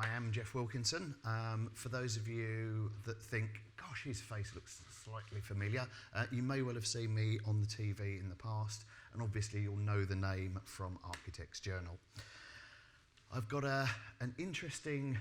I am Geoff Wilkinson. For those of you that think, gosh, his face looks slightly familiar, you may well have seen me on the TV in the past, and obviously you'll know the name from Architects Journal. I've got an interesting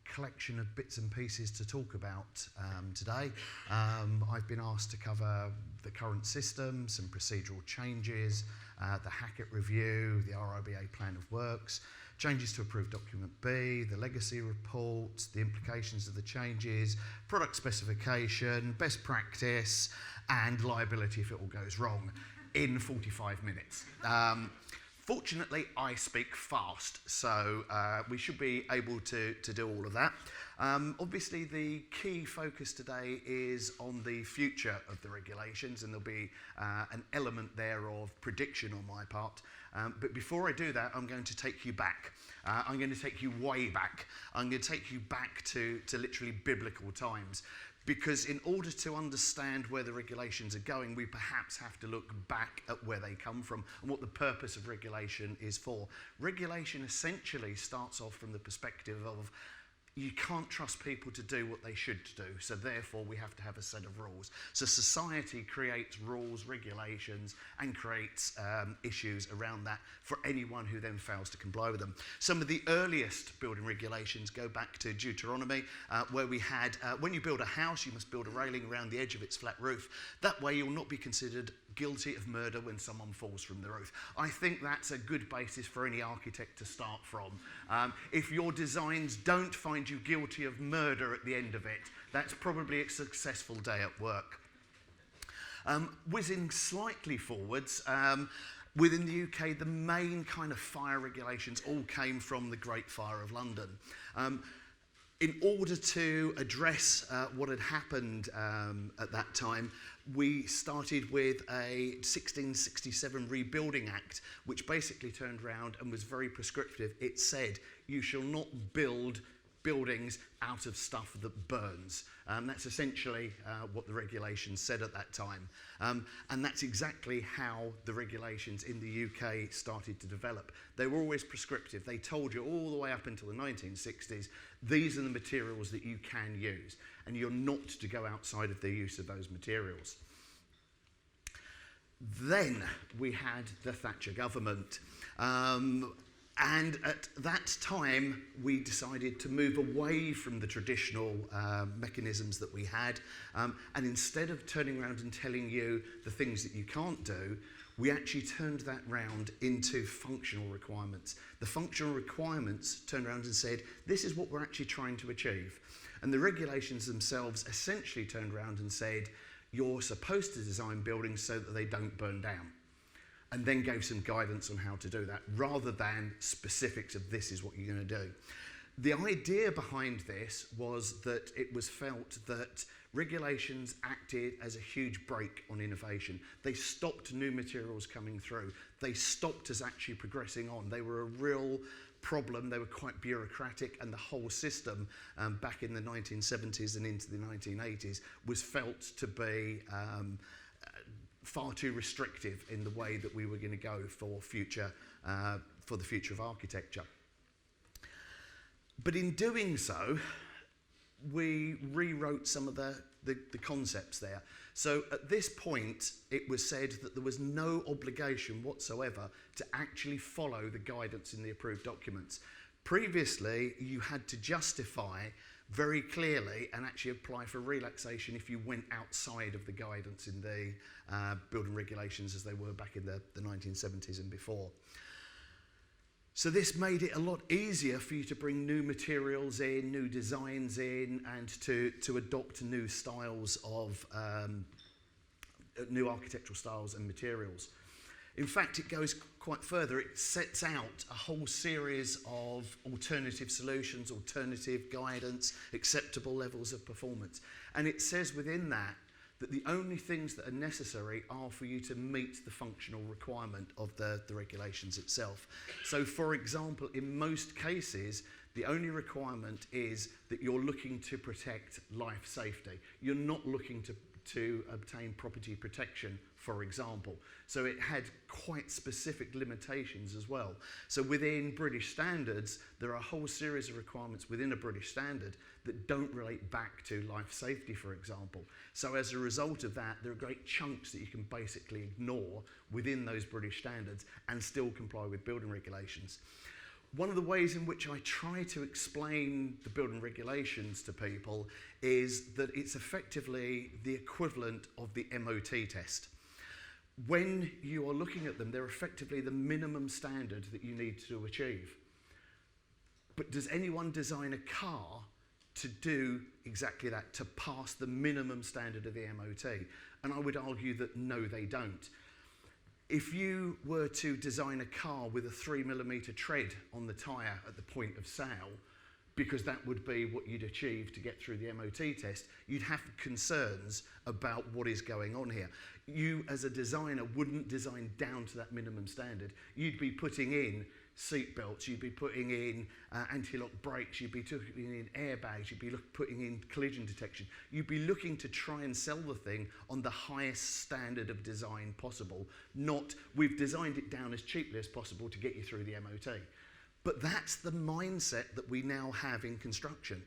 collection of bits and pieces to talk about today. I've been asked to cover the current system, some procedural changes, the Hackett review, the RIBA plan of works, changes to approved document B, the legacy report, the implications of the changes, product specification, best practice, and liability if it all goes wrong in 45 minutes. Fortunately, I speak fast, so we should be able to do all of that. Obviously, the key focus today is on the future of the regulations, and there'll be an element there of prediction on my part. But before I do that, I'm going to take you back. I'm going to take you way back. I'm going to take you back to literally biblical times. Because in order to understand where the regulations are going, we perhaps have to look back at where they come from and what the purpose of regulation is for. Regulation essentially starts off from the perspective of you can't trust people to do what they should do, so therefore we have to have a set of rules. So society creates rules, regulations, and creates issues around that for anyone who then fails to comply with them. Some of the earliest building regulations go back to Deuteronomy, where we had, when you build a house, you must build a railing around the edge of its flat roof. That way you'll not be considered guilty of murder when someone falls from the roof. I think that's a good basis for any architect to start from. If your designs don't find you guilty of murder at the end of it, that's probably a successful day at work. Whizzing slightly forwards, within the UK, the main kind of fire regulations all came from the Great Fire of London. In order to address what had happened at that time, we started with a 1667 Rebuilding Act, which basically turned around and was very prescriptive. It said, you shall not build buildings out of stuff that burns. That's essentially what the regulations said at that time. And that's exactly how the regulations in the UK started to develop. They were always prescriptive. They told you all the way up until the 1960s, these are the materials that you can use, and you're not to go outside of the use of those materials. Then we had the Thatcher government. And at that time, we decided to move away from the traditional mechanisms that we had. And instead of turning around and telling you the things that you can't do, we actually turned that round into functional requirements. The functional requirements turned around and said, this is what we're actually trying to achieve. And the regulations themselves essentially turned around and said, you're supposed to design buildings so that they don't burn down. And then gave some guidance on how to do that, rather than specifics of this is what you're going to do. The idea behind this was that it was felt that regulations acted as a huge brake on innovation. They stopped new materials coming through. They stopped us actually progressing on. They were a real problem. They were quite bureaucratic, and the whole system back in the 1970s and into the 1980s was felt to be far too restrictive in the way that we were going to go for the future of architecture. But in doing so, we rewrote some of the concepts there. So at this point, it was said that there was no obligation whatsoever to actually follow the guidance in the approved documents. Previously, you had to justify very clearly and actually apply for relaxation if you went outside of the guidance in the building regulations as they were back in the 1970s and before. So this made it a lot easier for you to bring new materials in, new designs in, and to adopt new styles of, new architectural styles and materials. In fact, it goes quite further. It sets out a whole series of alternative solutions, alternative guidance, acceptable levels of performance. And it says within that the only things that are necessary are for you to meet the functional requirement of the regulations itself. So, for example, in most cases, the only requirement is that you're looking to protect life safety. You're not looking to to obtain property protection, for example. So it had quite specific limitations as well. So within British standards, there are a whole series of requirements within a British standard that don't relate back to life safety, for example. So as a result of that, there are great chunks that you can basically ignore within those British standards and still comply with building regulations. One of the ways in which I try to explain the building regulations to people is that it's effectively the equivalent of the MOT test. When you are looking at them, they're effectively the minimum standard that you need to achieve. But does anyone design a car to do exactly that, to pass the minimum standard of the MOT? And I would argue that no, they don't. If you were to design a car with a 3mm tread on the tyre at the point of sale, because that would be what you'd achieve to get through the MOT test, you'd have concerns about what is going on here. You, as a designer, wouldn't design down to that minimum standard. You'd be putting in seat belts, you'd be putting in anti-lock brakes, you'd be putting in airbags, you'd be putting in collision detection. You'd be looking to try and sell the thing on the highest standard of design possible, not we've designed it down as cheaply as possible to get you through the MOT. But that's the mindset that we now have in construction.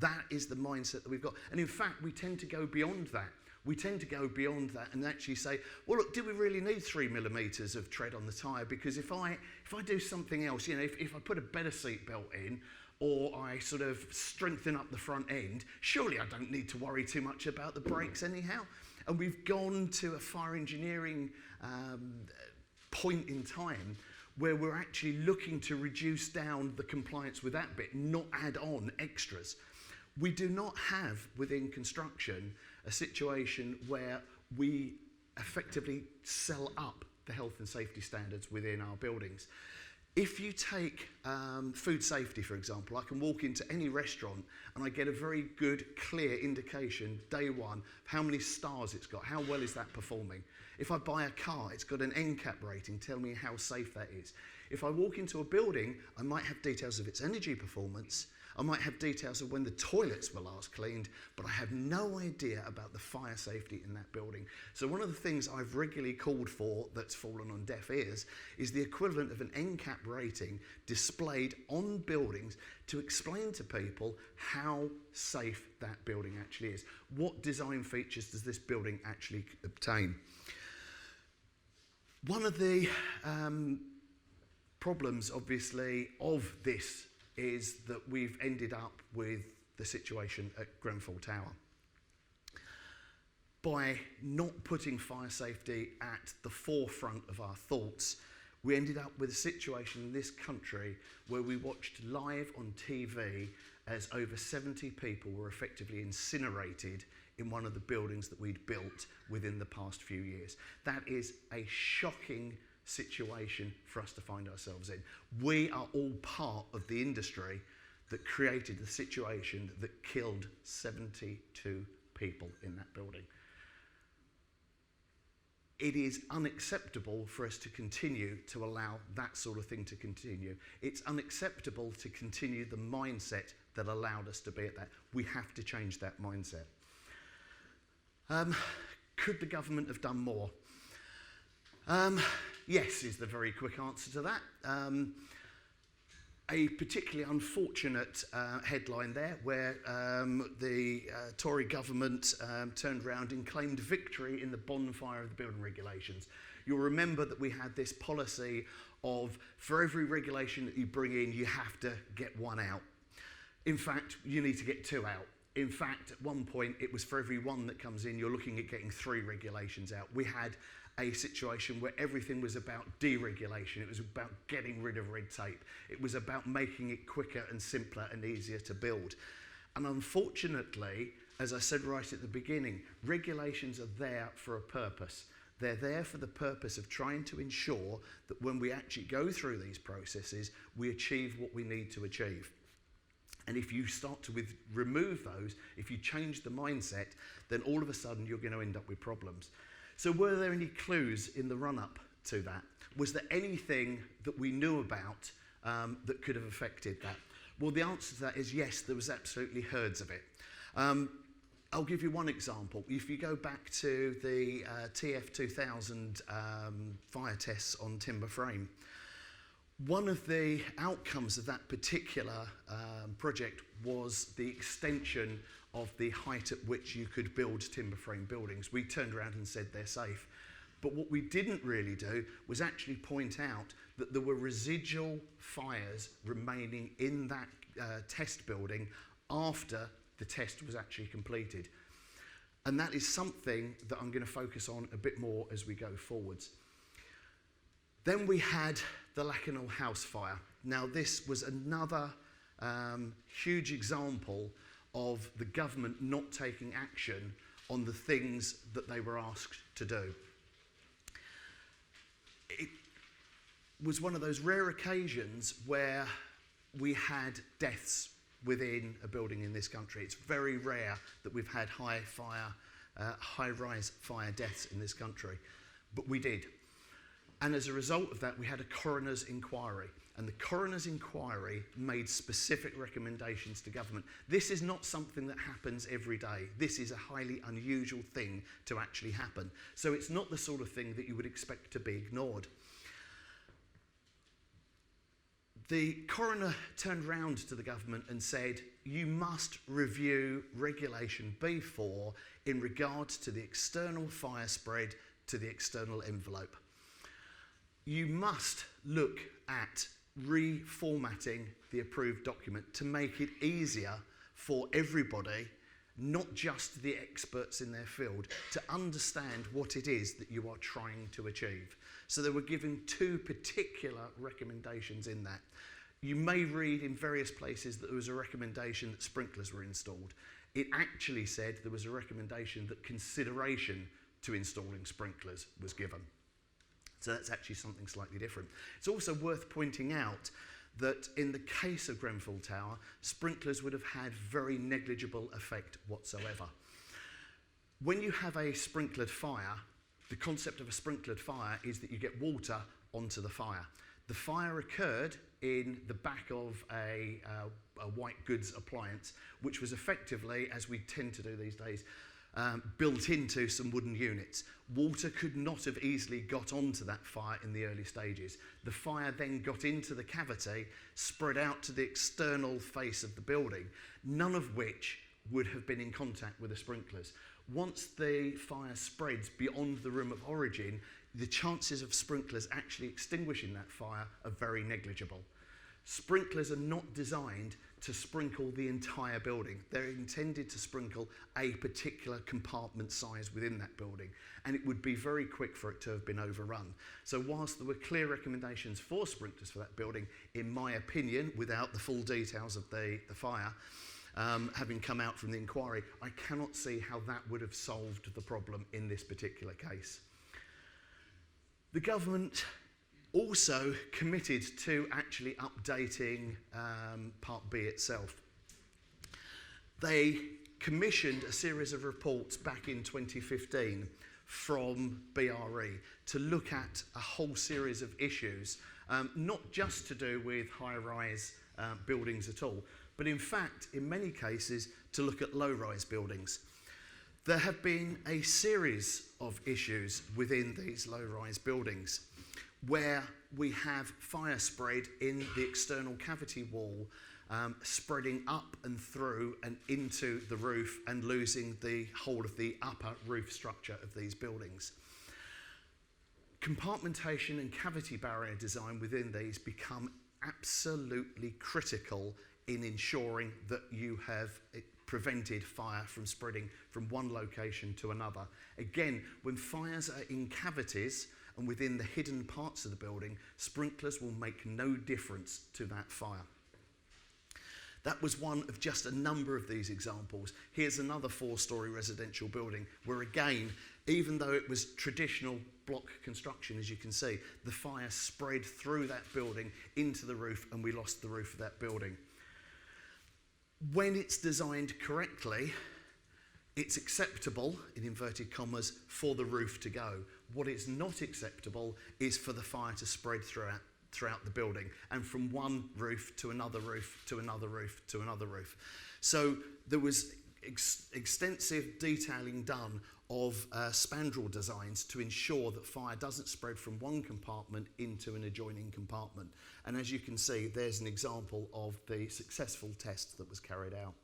That is the mindset that we've got. And in fact, we tend to go beyond that. We tend to go beyond that and actually say, well, look, do we really need 3mm of tread on the tyre? Because if I do something else, you know, if I put a better seat belt in, or I sort of strengthen up the front end, surely I don't need to worry too much about the brakes anyhow. And we've gone to a fire engineering point in time where we're actually looking to reduce down the compliance with that bit, not add on extras. We do not have within construction a situation where we effectively sell up the health and safety standards within our buildings. If you take food safety, for example, I can walk into any restaurant and I get a very good, clear indication, day one, of how many stars it's got, how well is that performing. If I buy a car, it's got an NCAP rating, tell me how safe that is. If I walk into a building, I might have details of its energy performance, I might have details of when the toilets were last cleaned, but I have no idea about the fire safety in that building. So one of the things I've regularly called for that's fallen on deaf ears is the equivalent of an NCAP rating displayed on buildings to explain to people how safe that building actually is. What design features does this building actually obtain? One of the problems, obviously, of this is that we've ended up with the situation at Grenfell Tower. By not putting fire safety at the forefront of our thoughts, we ended up with a situation in this country where we watched live on TV as over 70 people were effectively incinerated in one of the buildings that we'd built within the past few years. That is a shocking situation for us to find ourselves in. We are all part of the industry that created the situation that killed 72 people in that building. It is unacceptable for us to continue to allow that sort of thing to continue. It's unacceptable to continue the mindset that allowed us to be at that. We have to change that mindset. Could the government have done more? Yes, is the very quick answer to that. A particularly unfortunate headline there where the Tory government turned around and claimed victory in the bonfire of the building regulations. You'll remember that we had this policy of for every regulation that you bring in, you have to get one out. In fact, you need to get two out. In fact, at one point, it was for every one that comes in, you're looking at getting 3 regulations out. We had a situation where everything was about deregulation. It was about getting rid of red tape. It was about making it quicker and simpler and easier to build. And unfortunately, as I said right at the beginning, regulations are there for a purpose. They're there for the purpose of trying to ensure that when we actually go through these processes, we achieve what we need to achieve. And if you start to remove those, if you change the mindset, then all of a sudden you're going to end up with problems. So were there any clues in the run-up to that? Was there anything that we knew about that could have affected that? Well, the answer to that is yes, there was absolutely herds of it. I'll give you one example. If you go back to the TF2000 fire tests on timber frame, one of the outcomes of that particular project was the extension of the height at which you could build timber frame buildings. We turned around and said they're safe. But what we didn't really do was actually point out that there were residual fires remaining in that test building after the test was actually completed. And that is something that I'm going to focus on a bit more as we go forwards. Then we had the Lakanal house fire. Now this was another huge example of the government not taking action on the things that they were asked to do. It was one of those rare occasions where we had deaths within a building in this country. It's very rare that we've had high-rise fire deaths in this country, but we did. And as a result of that, we had a coroner's inquiry. And the coroner's inquiry made specific recommendations to government. This is not something that happens every day. This is a highly unusual thing to actually happen. So it's not the sort of thing that you would expect to be ignored. The coroner turned round to the government and said, you must review Regulation B4 in regards to the external fire spread to the external envelope. You must look at reformatting the approved document to make it easier for everybody, not just the experts in their field, to understand what it is that you are trying to achieve. So they were given two particular recommendations in that. You may read in various places that there was a recommendation that sprinklers were installed. It actually said there was a recommendation that consideration to installing sprinklers was given. So that's actually something slightly different. It's also worth pointing out that in the case of Grenfell Tower, sprinklers would have had very negligible effect whatsoever. When you have a sprinklered fire, the concept of a sprinklered fire is that you get water onto the fire. The fire occurred in the back of a white goods appliance, which was effectively, as we tend to do these days, built into some wooden units. Water could not have easily got onto that fire in the early stages. The fire then got into the cavity, spread out to the external face of the building, none of which would have been in contact with the sprinklers. Once the fire spreads beyond the room of origin, the chances of sprinklers actually extinguishing that fire are very negligible. Sprinklers are not designed to sprinkle the entire building. They're intended to sprinkle a particular compartment size within that building, and it would be very quick for it to have been overrun. So whilst there were clear recommendations for sprinklers for that building, in my opinion, without the full details of the fire, having come out from the inquiry, I cannot see how that would have solved the problem in this particular case. The government also committed to actually updating Part B itself. They commissioned a series of reports back in 2015 from BRE to look at a whole series of issues, not just to do with high-rise buildings at all, but in fact, in many cases, to look at low-rise buildings. There have been a series of issues within these low-rise buildings where we have fire spread in the external cavity wall, spreading up and through and into the roof and losing the whole of the upper roof structure of these buildings. Compartmentation and cavity barrier design within these become absolutely critical in ensuring that you have prevented fire from spreading from one location to another. Again, when fires are in cavities and within the hidden parts of the building, sprinklers will make no difference to that fire. That was one of just a number of these examples. Here's another 4-storey residential building where, again, even though it was traditional block construction, as you can see, the fire spread through that building into the roof and we lost the roof of that building. When it's designed correctly, it's acceptable, in inverted commas, for the roof to go. What is not acceptable is for the fire to spread throughout the building and from one roof to another roof to another roof to another roof. So there was extensive detailing done of spandrel designs to ensure that fire doesn't spread from one compartment into an adjoining compartment. And as you can see, there's an example of the successful test that was carried out.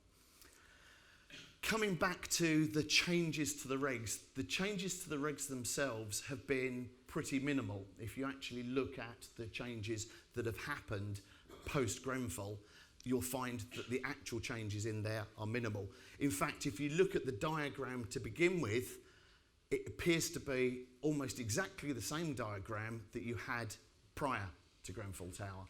Coming back to the changes to the regs themselves have been pretty minimal. If you actually look at the changes that have happened post-Grenfell, you'll find that the actual changes in there are minimal. In fact, if you look at the diagram to begin with, it appears to be almost exactly the same diagram that you had prior to Grenfell Tower.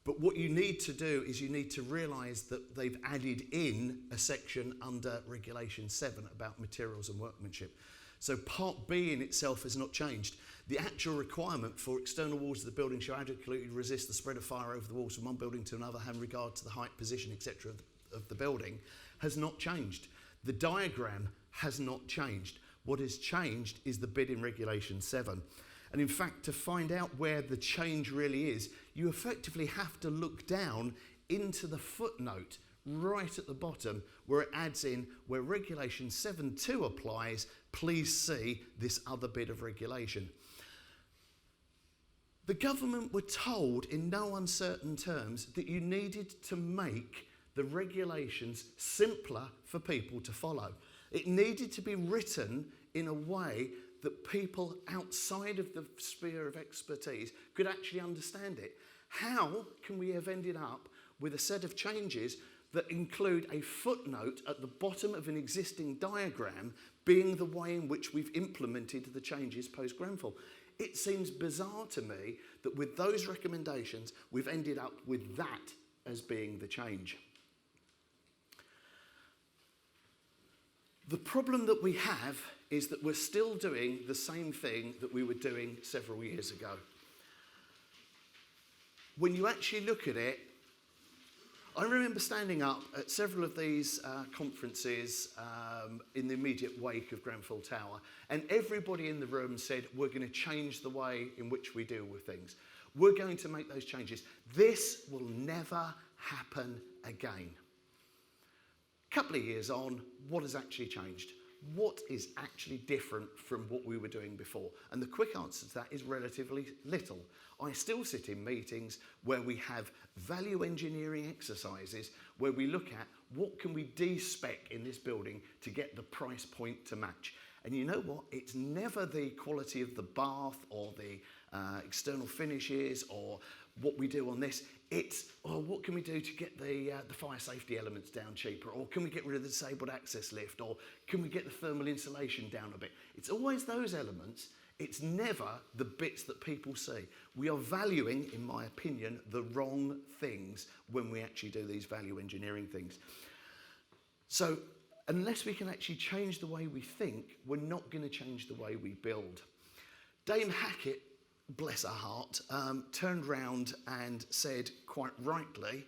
But what you need to do is you need to realise that they've added in a section under Regulation 7 about materials and workmanship. So Part B in itself has not changed. The actual requirement for external walls of the building shall adequately resist the spread of fire over the walls from one building to another, having regard to the height, position, etc. of the building, has not changed. The diagram has not changed. What has changed is the bit in Regulation 7. And in fact, to find out where the change really is, you effectively have to look down into the footnote right at the bottom where it adds in where Regulation 7.2 applies, please see this other bit of regulation. The government were told in no uncertain terms that you needed to make the regulations simpler for people to follow. It needed to be written in a way that people outside of the sphere of expertise could actually understand it. How can we have ended up with a set of changes that include a footnote at the bottom of an existing diagram being the way in which we've implemented the changes post-Grenfell? It seems bizarre to me that with those recommendations, we've ended up with that as being the change. The problem that we have is that we're still doing the same thing that we were doing several years ago. When you actually look at it, I remember standing up at several of these conferences in the immediate wake of Grenfell Tower, and everybody in the room said, we're going to change the way in which we deal with things. We're going to make those changes. This will never happen again. A couple of years on, what has actually changed? What is actually different from what we were doing before? And the quick answer to that is relatively little. I still sit in meetings where we have value engineering exercises where we look at what can we de-spec in this building to get the price point to match. And you know what? It's never the quality of the bath or the external finishes or what we do on this. It's, oh, what can we do to get the fire safety elements down cheaper? Or can we get rid of the disabled access lift? Or can we get the thermal insulation down a bit? It's always those elements. It's never the bits that people see. We are valuing, in my opinion, the wrong things when we actually do these value engineering things. So unless we can actually change the way we think, we're not going to change the way we build. Dame Hackett, bless her heart, turned round and said quite rightly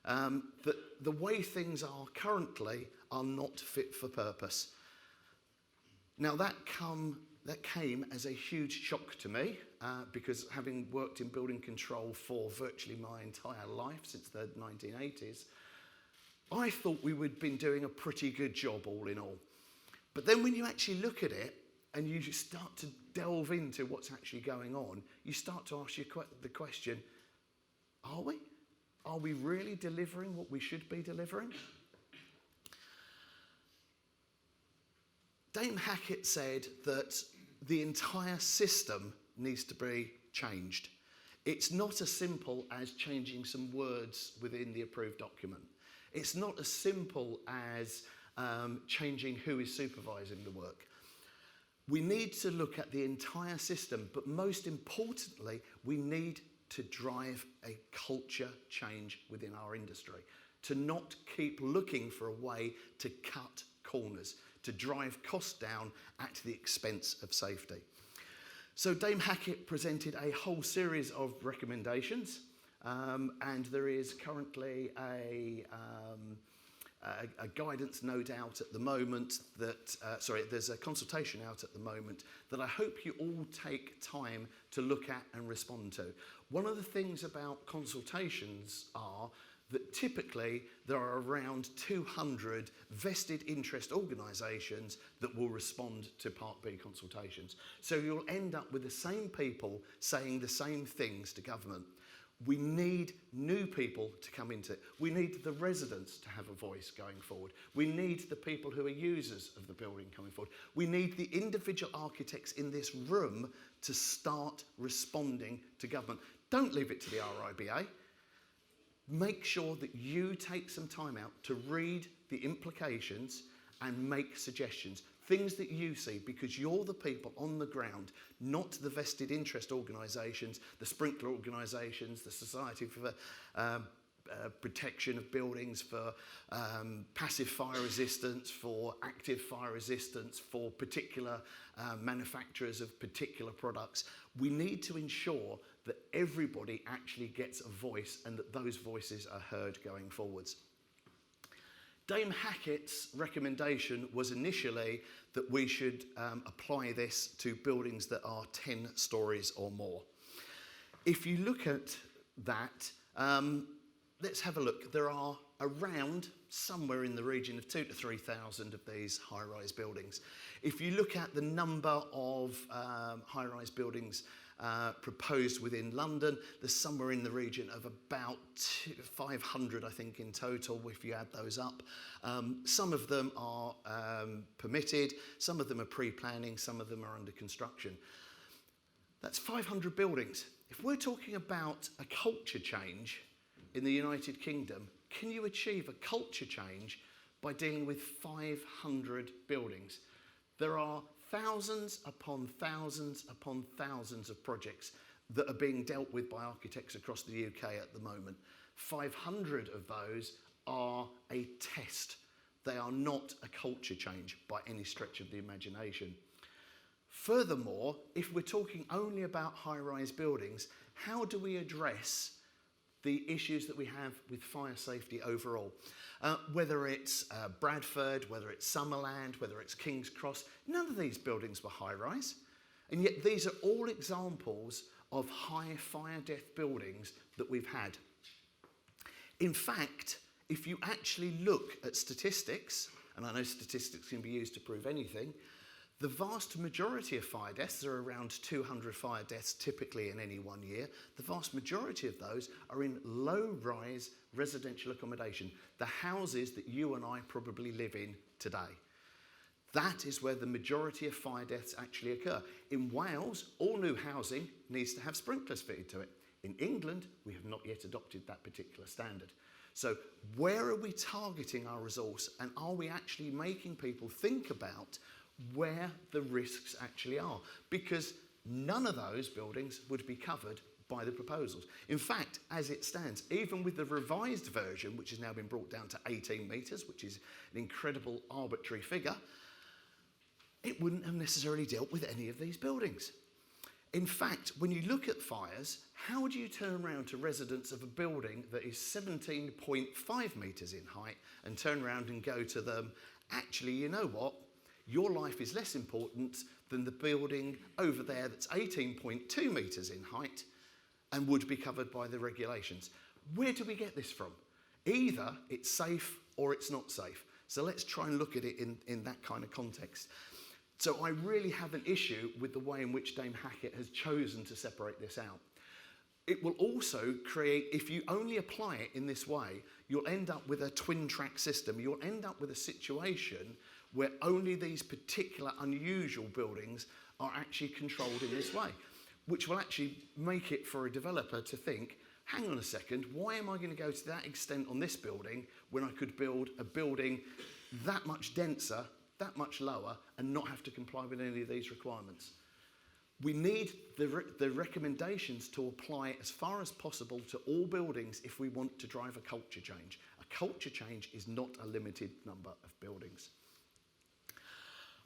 that the way things are currently are not fit for purpose. Now that came as a huge shock to me because having worked in building control for virtually my entire life since the 1980s, I thought we would have been doing a pretty good job all in all. But then when you actually look at it and you just start to delve into what's actually going on, you start to ask the question, are we? Are we really delivering what we should be delivering? Dame Hackett said that the entire system needs to be changed. It's not as simple as changing some words within the approved document. It's not as simple as changing who is supervising the work. We need to look at the entire system, but most importantly, we need to drive a culture change within our industry, to not keep looking for a way to cut corners, to drive costs down at the expense of safety. So Dame Hackett presented a whole series of recommendations, and there is currently a guidance note out at the moment that, there's a consultation out at the moment that I hope you all take time to look at and respond to. One of the things about consultations are that typically there are around 200 vested interest organisations that will respond to Part B consultations. So you'll end up with the same people saying the same things to government. We need new people to come into it. We need the residents to have a voice going forward. We need the people who are users of the building coming forward. We need the individual architects in this room to start responding to government. Don't leave it to the RIBA. Make sure that you take some time out to read the implications and make suggestions, things that you see, because you're the people on the ground, not the vested interest organisations, the sprinkler organisations, the Society for Protection of Buildings, for passive fire resistance, for active fire resistance, for particular manufacturers of particular products. We need to ensure that everybody actually gets a voice and that those voices are heard going forwards. Dame Hackett's recommendation was initially that we should apply this to buildings that are 10 stories or more. If you look at that, let's have a look. There are around somewhere in the region of 2,000 to 3,000 of these high-rise buildings. If you look at the number of high-rise buildings proposed within London, there's somewhere in the region of about 500, I think, in total, if you add those up. Some of them are permitted, some of them are pre-planning, some of them are under construction. That's 500 buildings. If we're talking about a culture change in the United Kingdom, can you achieve a culture change by dealing with 500 buildings? There are thousands upon thousands upon thousands of projects that are being dealt with by architects across the UK at the moment. 500 of those are a test. They are not a culture change by any stretch of the imagination. Furthermore, if we're talking only about high-rise buildings, how do we address the issues that we have with fire safety overall? Whether it's Bradford, whether it's Summerland, whether it's King's Cross, none of these buildings were high-rise. And yet these are all examples of high fire death buildings that we've had. In fact, if you actually look at statistics, and I know statistics can be used to prove anything, the vast majority of fire deaths, there are around 200 fire deaths typically in any one year, the vast majority of those are in low-rise residential accommodation, the houses that you and I probably live in today. That is where the majority of fire deaths actually occur. In Wales, all new housing needs to have sprinklers fitted to it. In England, we have not yet adopted that particular standard. So where are we targeting our resource, and are we actually making people think about where the risks actually are? Because none of those buildings would be covered by the proposals. In fact, as it stands, even with the revised version, which has now been brought down to 18 metres, which is an incredible arbitrary figure, it wouldn't have necessarily dealt with any of these buildings. In fact, when you look at fires, how do you turn around to residents of a building that is 17.5 metres in height and turn around and go to them, actually, you know what? Your life is less important than the building over there that's 18.2 metres in height and would be covered by the regulations. Where do we get this from? Either it's safe or it's not safe. So let's try and look at it in that kind of context. So I really have an issue with the way in which Dame Hackett has chosen to separate this out. It will also create, if you only apply it in this way, you'll end up with a twin-track system. You'll end up with a situation where only these particular unusual buildings are actually controlled in this way, which will actually make it for a developer to think, hang on a second, why am I going to go to that extent on this building when I could build a building that much denser, that much lower, and not have to comply with any of these requirements? We need the recommendations to apply as far as possible to all buildings if we want to drive a culture change. A culture change is not a limited number of buildings.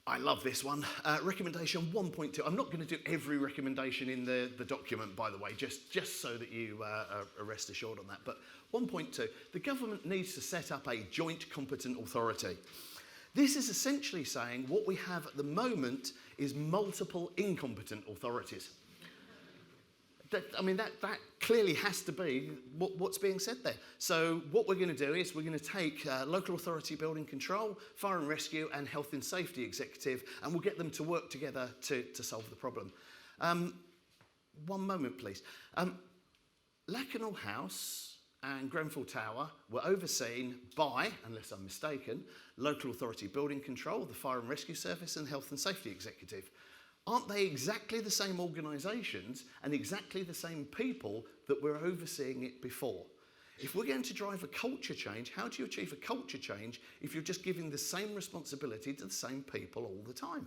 I love this one. Recommendation 1.2. I'm not going to do every recommendation in the document, by the way, just so that you are rest assured on that. But 1.2, the government needs to set up a joint competent authority. This is essentially saying what we have at the moment is multiple incompetent authorities. that clearly has to be what's being said there. So what we're going to do is we're going to take local authority building control, fire and rescue and health and safety executive, and we'll get them to work together to solve the problem. One moment, please. Lakenhall House and Grenfell Tower were overseen by, unless I'm mistaken, local authority building control, the fire and rescue service and health and safety executive. Aren't they exactly the same organisations and exactly the same people that were overseeing it before? If we're going to drive a culture change, how do you achieve a culture change if you're just giving the same responsibility to the same people all the time?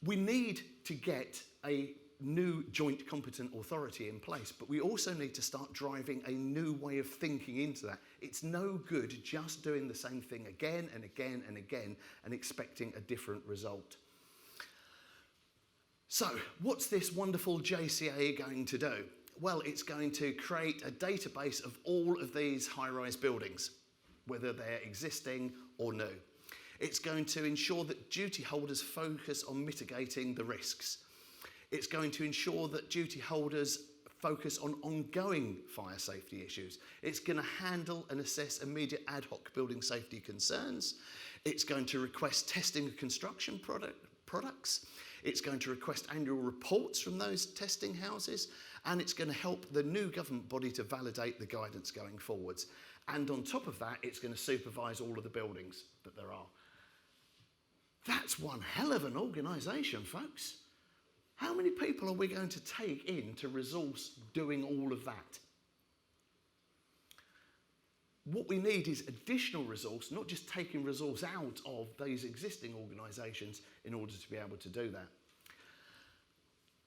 We need to get a new joint competent authority in place, but we also need to start driving a new way of thinking into that. It's no good just doing the same thing again and again and again and expecting a different result. So, what's this wonderful JCA going to do? Well, it's going to create a database of all of these high-rise buildings, whether they're existing or new. It's going to ensure that duty holders focus on mitigating the risks. It's going to ensure that duty holders focus on ongoing fire safety issues. It's going to handle and assess immediate ad hoc building safety concerns. It's going to request testing of construction products. It's going to request annual reports from those testing houses, and it's going to help the new government body to validate the guidance going forwards. And on top of that, it's going to supervise all of the buildings that there are. That's one hell of an organisation, folks. How many people are we going to take in to resource doing all of that? What we need is additional resource, not just taking resource out of those existing organisations in order to be able to do that.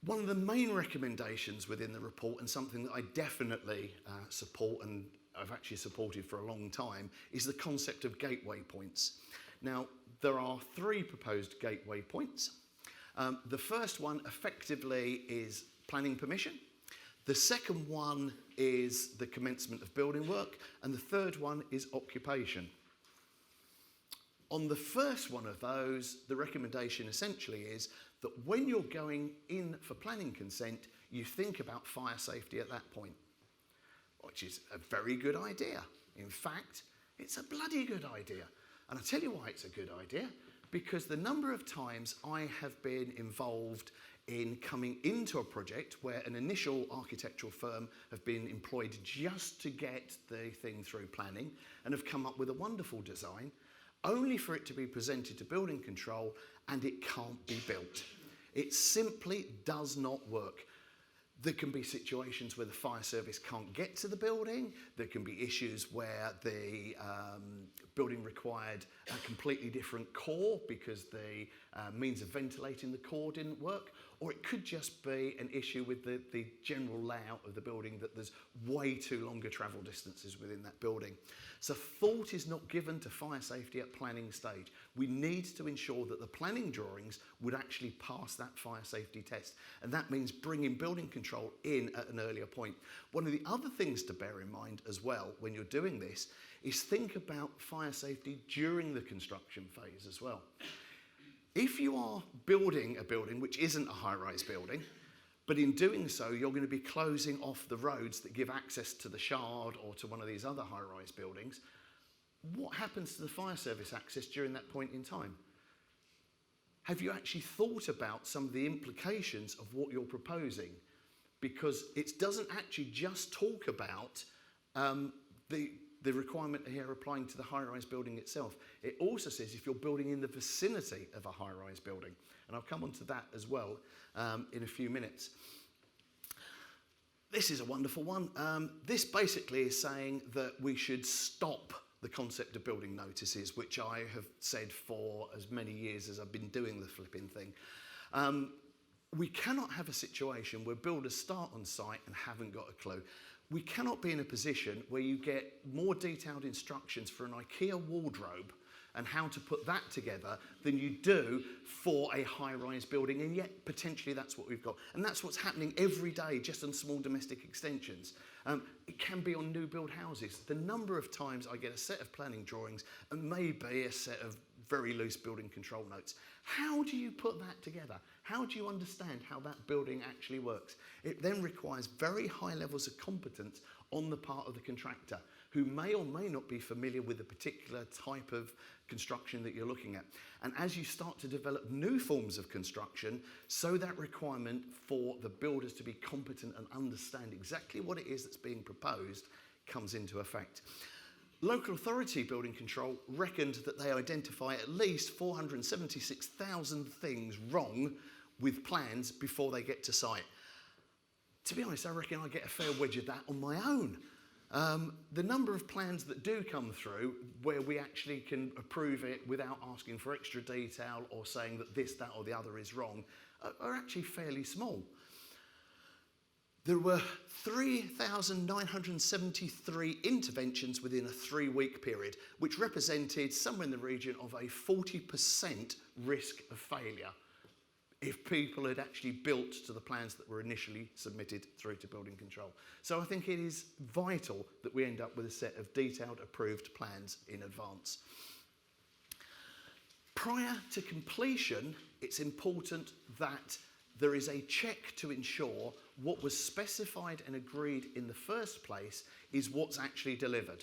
One of the main recommendations within the report, and something that I definitely support and I've actually supported for a long time, is the concept of gateway points. Now, there are 3 proposed gateway points. The first one effectively is planning permission. The second one is the commencement of building work, and the third one is occupation. On the first one of those, the recommendation essentially is that when you're going in for planning consent, you think about fire safety at that point, which is a very good idea. In fact, it's a bloody good idea. And I'll tell you why it's a good idea, because the number of times I have been involved in coming into a project where an initial architectural firm have been employed just to get the thing through planning and have come up with a wonderful design, only for it to be presented to building control and it can't be built. It simply does not work. There can be situations where the fire service can't get to the building. There can be issues where the building required a completely different core because the means of ventilating the core didn't work. Or it could just be an issue with the general layout of the building, that there's way too longer travel distances within that building. So thought is not given to fire safety at planning stage. We need to ensure that the planning drawings would actually pass that fire safety test. And that means bringing building control in at an earlier point. One of the other things to bear in mind as well when you're doing this is think about fire safety during the construction phase as well. If you are building a building which isn't a high-rise building, but in doing so you're going to be closing off the roads that give access to the Shard or to one of these other high-rise buildings, what happens to the fire service access during that point in time? Have you actually thought about some of the implications of what you're proposing? Because it doesn't actually just talk about the requirement here applying to the high-rise building itself. It also says if you're building in the vicinity of a high-rise building. And I'll come on to that as well in a few minutes. This is a wonderful one. This basically is saying that we should stop the concept of building notices, which I have said for as many years as I've been doing the flipping thing. We cannot have a situation where builders start on site and haven't got a clue. We cannot be in a position where you get more detailed instructions for an IKEA wardrobe and how to put that together than you do for a high-rise building, and yet potentially that's what we've got. And that's what's happening every day just on small domestic extensions. It can be on new build houses. The number of times I get a set of planning drawings and maybe a set of very loose building control notes. How do you put that together? How do you understand how that building actually works? It then requires very high levels of competence on the part of the contractor, who may or may not be familiar with the particular type of construction that you're looking at. And as you start to develop new forms of construction, so that requirement for the builders to be competent and understand exactly what it is that's being proposed comes into effect. Local authority building control reckoned that they identify at least 476,000 things wrong with plans before they get to site. To be honest, I reckon I get a fair wedge of that on my own. The number of plans that do come through where we actually can approve it without asking for extra detail or saying that this, that or the other is wrong are actually fairly small. There were 3,973 interventions within a 3-week period, which represented somewhere in the region of a 40% risk of failure if people had actually built to the plans that were initially submitted through to building control. So I think it is vital that we end up with a set of detailed approved plans in advance. Prior to completion, it's important that there is a check to ensure what was specified and agreed in the first place is what's actually delivered.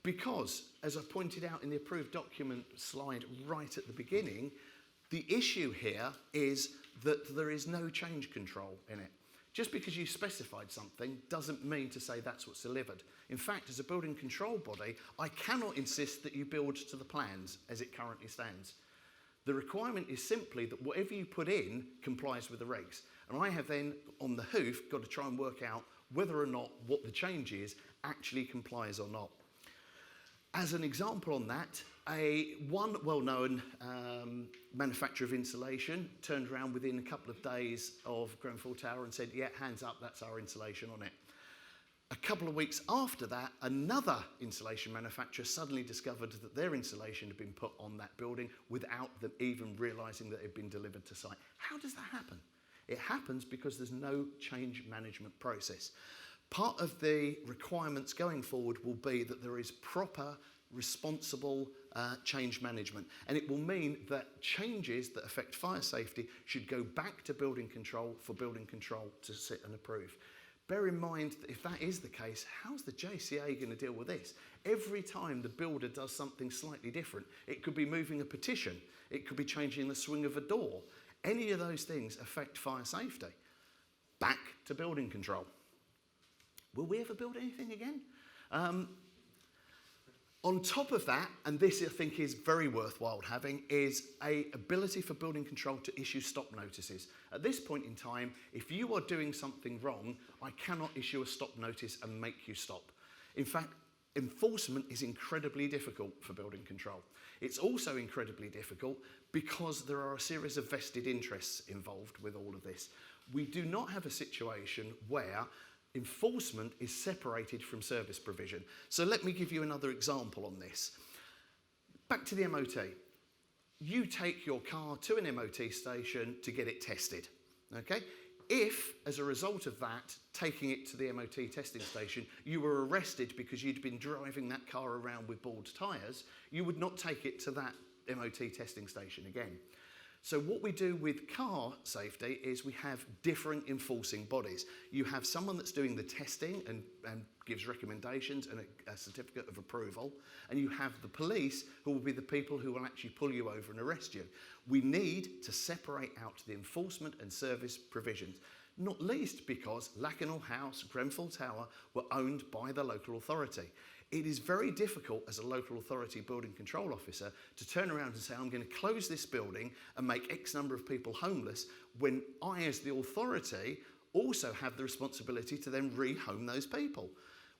Because, as I pointed out in the approved document slide right at the beginning, the issue here is that there is no change control in it. Just because you specified something doesn't mean to say that's what's delivered. In fact, as a building control body, I cannot insist that you build to the plans as it currently stands. The requirement is simply that whatever you put in complies with the regs. And I have then, on the hoof, got to try and work out whether or not what the change is actually complies or not. As an example on that, one well-known manufacturer of insulation turned around within a couple of days of Grenfell Tower and said, yeah, hands up, that's our insulation on it. A couple of weeks after that, another insulation manufacturer suddenly discovered that their insulation had been put on that building without them even realising that it had been delivered to site. How does that happen? It happens because there's no change management process. Part of the requirements going forward will be that there is proper, responsible change management. And it will mean that changes that affect fire safety should go back to building control for building control to sit and approve. Bear in mind that if that is the case, how's the JCA going to deal with this? Every time the builder does something slightly different, it could be moving a petition, it could be changing the swing of a door. Any of those things affect fire safety. Back to building control. Will we ever build anything again? On top of that, and this I think is very worthwhile having, is an ability for building control to issue stop notices. At this point in time, if you are doing something wrong, I cannot issue a stop notice and make you stop. In fact, enforcement is incredibly difficult for building control. It's also incredibly difficult because there are a series of vested interests involved with all of this. We do not have a situation where enforcement is separated from service provision. So let me give you another example on this. Back to the MOT. You take your car to an MOT station to get it tested, okay? If, as a result of that, taking it to the MOT testing station, you were arrested because you'd been driving that car around with bald tyres, you would not take it to that MOT testing station again. So what we do with car safety is we have different enforcing bodies. You have someone that's doing the testing and gives recommendations and a certificate of approval, and you have the police who will be the people who will actually pull you over and arrest you. We need to separate out the enforcement and service provisions, not least because Lakenhall House, Grenfell Tower were owned by the local authority. It is very difficult as a local authority building control officer to turn around and say, I'm going to close this building and make X number of people homeless when I, as the authority, also have the responsibility to then rehome those people.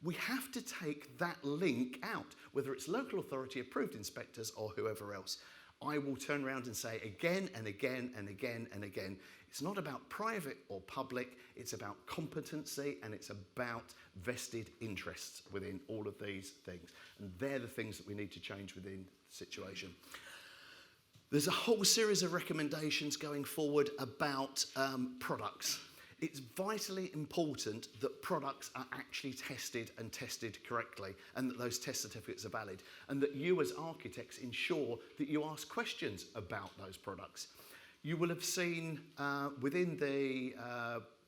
We have to take that link out, whether it's local authority approved inspectors or whoever else. I will turn around and say again and again and again and again, it's not about private or public, it's about competency and it's about vested interests within all of these things. And they're the things that we need to change within the situation. There's a whole series of recommendations going forward about products. It's vitally important that products are actually tested and tested correctly and that those test certificates are valid, and that you as architects ensure that you ask questions about those products. You will have seen within the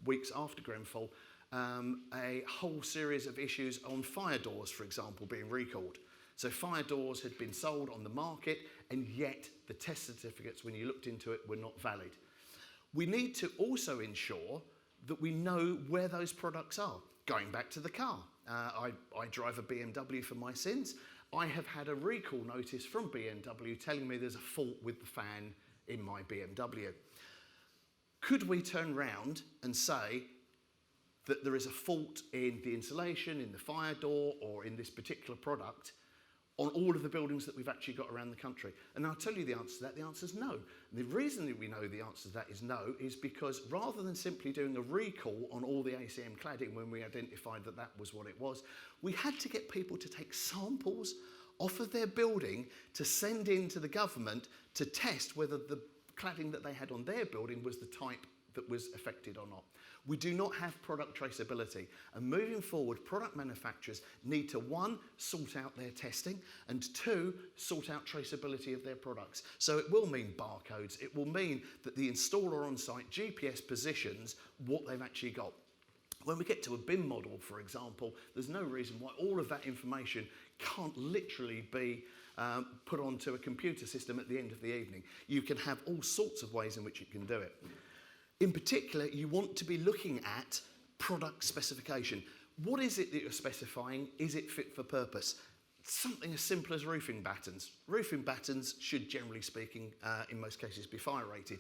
weeks after Grenfell a whole series of issues on fire doors, for example, being recalled. So fire doors had been sold on the market, and yet the test certificates, when you looked into it, were not valid. We need to also ensure that we know where those products are. Going back to the car, I drive a BMW for my sins. I have had a recall notice from BMW telling me there's a fault with the fan in my BMW. Could we turn round and say that there is a fault in the insulation, in the fire door, or in this particular product on all of the buildings that we've actually got around the country? And I'll tell you the answer to that. The answer is no. And the reason that we know the answer to that is no is because rather than simply doing a recall on all the ACM cladding when we identified that that was what it was, we had to get people to take samples off of their building to send in to the government to test whether the cladding that they had on their building was the type that was affected or not. We do not have product traceability, and moving forward, product manufacturers need to, one, sort out their testing, and two, sort out traceability of their products. So it will mean barcodes, it will mean that the installer on site GPS positions what they've actually got. When we get to a BIM model, for example, there's no reason why all of that information can't literally be put onto a computer system at the end of the evening. You can have all sorts of ways in which you can do it. In particular, you want to be looking at product specification. What is it that you're specifying? Is it fit for purpose? Something as simple as roofing battens. Roofing battens should, generally speaking, in most cases, be fire rated.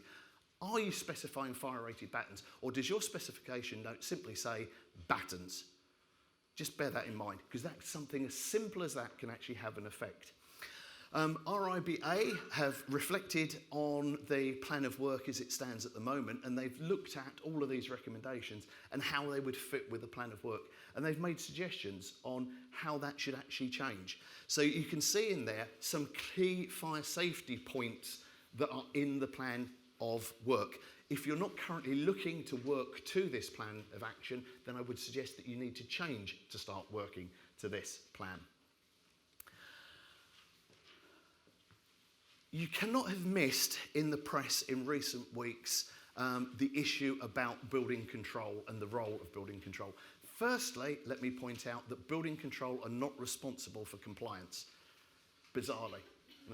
Are you specifying fire rated battens, or does your specification note simply say battens? Just bear that in mind, because that's something as simple as that can actually have an effect. RIBA have reflected on the plan of work as it stands at the moment, and they've looked at all of these recommendations and how they would fit with the plan of work, and they've made suggestions on how that should actually change. So you can see in there some key fire safety points that are in the plan of work. If you're not currently looking to work to this plan of action, then I would suggest that you need to change to start working to this plan. You cannot have missed in the press in recent weeks the issue about building control and the role of building control. Firstly, let me point out that building control are not responsible for compliance, bizarrely.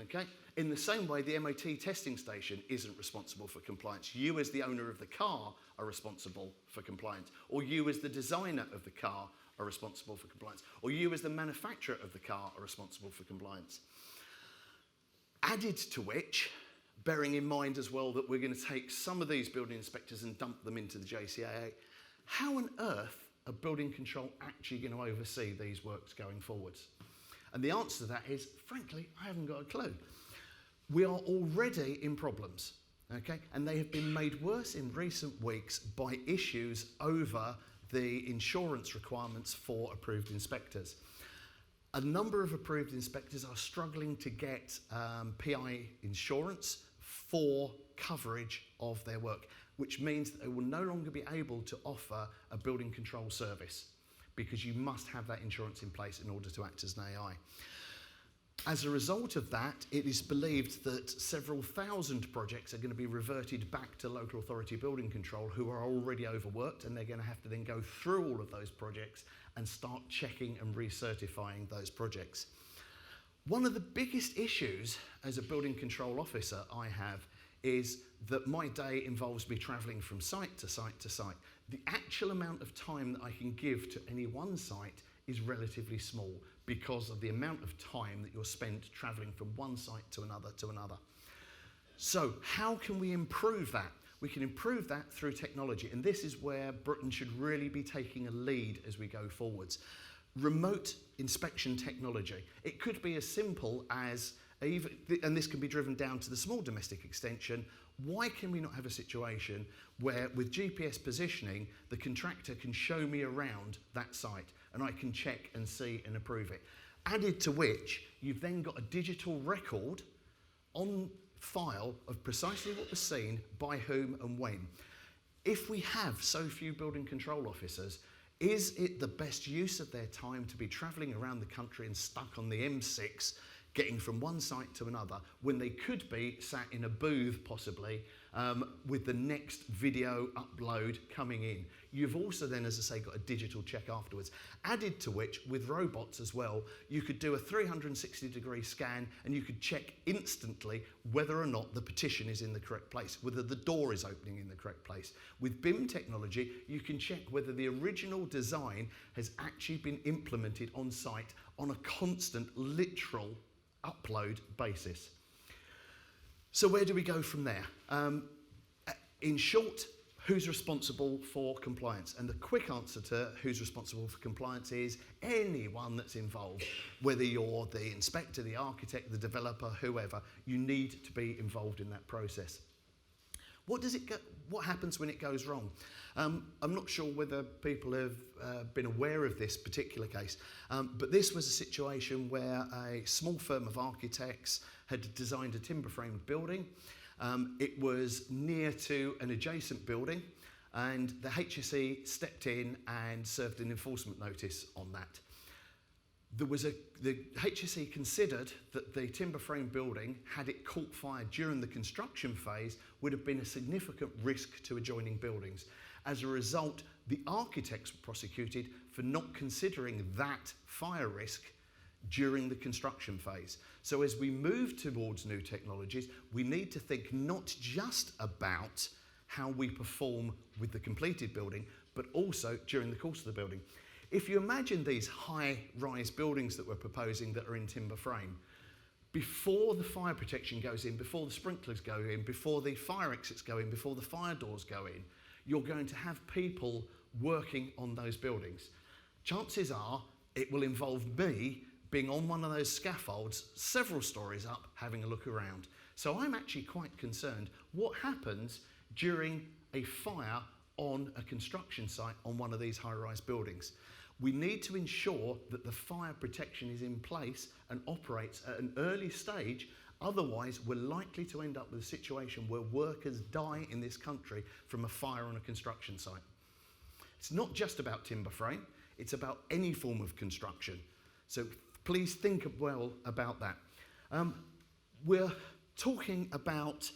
Okay? In the same way, the MOT testing station isn't responsible for compliance. You as the owner of the car are responsible for compliance, or you as the designer of the car are responsible for compliance, or you as the manufacturer of the car are responsible for compliance. Added to which, bearing in mind as well that we're going to take some of these building inspectors and dump them into the JCAA, how on earth are building control actually going to oversee these works going forwards? And the answer to that is, frankly, I haven't got a clue. We are already in problems, okay? And they have been made worse in recent weeks by issues over the insurance requirements for approved inspectors. A number of approved inspectors are struggling to get PI insurance for coverage of their work, which means that they will no longer be able to offer a building control service because you must have that insurance in place in order to act as an AI. As a result of that, it is believed that several thousand projects are going to be reverted back to local authority building control who are already overworked, and they're going to have to then go through all of those projects and start checking and recertifying those projects. One of the biggest issues as a building control officer I have is that my day involves me travelling from site to site to site. The actual amount of time that I can give to any one site is relatively small because of the amount of time that you're spent travelling from one site to another to another. So how can we improve that? We can improve that through technology, and this is where Britain should really be taking a lead as we go forwards. Remote inspection technology. It could be as simple as, and this can be driven down to the small domestic extension, why can we not have a situation where with GPS positioning, the contractor can show me around that site and I can check and see and approve it? Added to which, you've then got a digital record on file of precisely what was seen, by whom and when. If we have so few building control officers, is it the best use of their time to be travelling around the country and stuck on the M6 getting from one site to another when they could be sat in a booth possibly with the next video upload coming in. You've also then, as I say, got a digital check afterwards. Added to which, with robots as well, you could do a 360-degree scan and you could check instantly whether or not the partition is in the correct place, whether the door is opening in the correct place. With BIM technology, you can check whether the original design has actually been implemented on site on a constant, literal upload basis. So where do we go from there? In short, who's responsible for compliance? And the quick answer to who's responsible for compliance is anyone that's involved. Whether you're the inspector, the architect, the developer, whoever, you need to be involved in that process. What happens when it goes wrong? I'm not sure whether people have been aware of this particular case, but this was a situation where a small firm of architects had designed a timber-framed building. It was near to an adjacent building, and the HSE stepped in and served an enforcement notice on that. The HSE considered that the timber-framed building, had it caught fire during the construction phase, would have been a significant risk to adjoining buildings. As a result, the architects were prosecuted for not considering that fire risk during the construction phase. So as we move towards new technologies, we need to think not just about how we perform with the completed building, but also during the course of the building. If you imagine these high-rise buildings that we're proposing that are in timber frame, before the fire protection goes in, before the sprinklers go in, before the fire exits go in, before the fire doors go in, you're going to have people working on those buildings. Chances are it will involve me being on one of those scaffolds, several stories up, having a look around. So I'm actually quite concerned. What happens during a fire on a construction site on one of these high-rise buildings? We need to ensure that the fire protection is in place and operates at an early stage. Otherwise, we're likely to end up with a situation where workers die in this country from a fire on a construction site. It's not just about timber frame, it's about any form of construction. So please think well about that. We're talking about